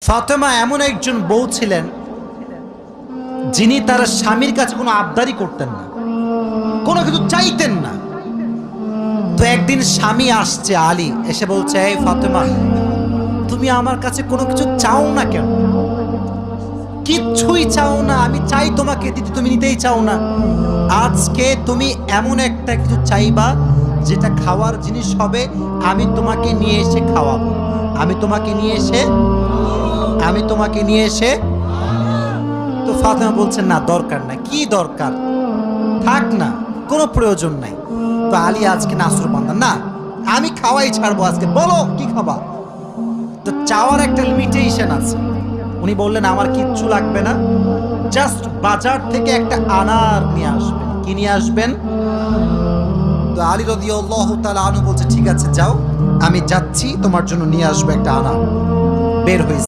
ফাতেমা এমন একজন বউ ছিলেন যিনি তার স্বামীর কাছে কোনো আবদারি করতেন না, কোনো কিছু চাইতেন না। তো একদিন স্বামী আসছে, আলী এসে বলছে, এই ফাতেমা, তুমি আমার কাছে কোনো কিছু চাও না কেন? কিচ্ছুই চাও না, আমি চাই তোমাকে দিতে, তুমি নিতেই চাও না। আজকে তুমি এমন একটা কিছু চাইবা যেটা খাওয়ার জিনিস হবে, আমি তোমাকে নিয়ে এসে খাওয়াবো, আমি তোমাকে নিয়ে এসে। তো ফাতেমা বলছেন, না দরকার নাই। কি দরকার? থাক না, কোনো প্রয়োজন নাই। তো আলী আজকে নাসরবান্দা, না আমি খাওয়াই ছাড়বো আজকে, বলো কি খাবা। তো চাওয়ার একটা লিমিটেশন আছে। উনি বললেন, আমার কিচ্ছু লাগবে না, জাস্ট বাজার থেকে একটা আনার নিয়ে আসবেন। কি নিয়ে আসবেন? তো আলী রাদিয়াল্লাহু তাআলা আনহু বলছে, ঠিক আছে যাও, আমি যাচ্ছি, তোমার জন্য নিয়ে আসবো একটা আনার। বের হয়েছে।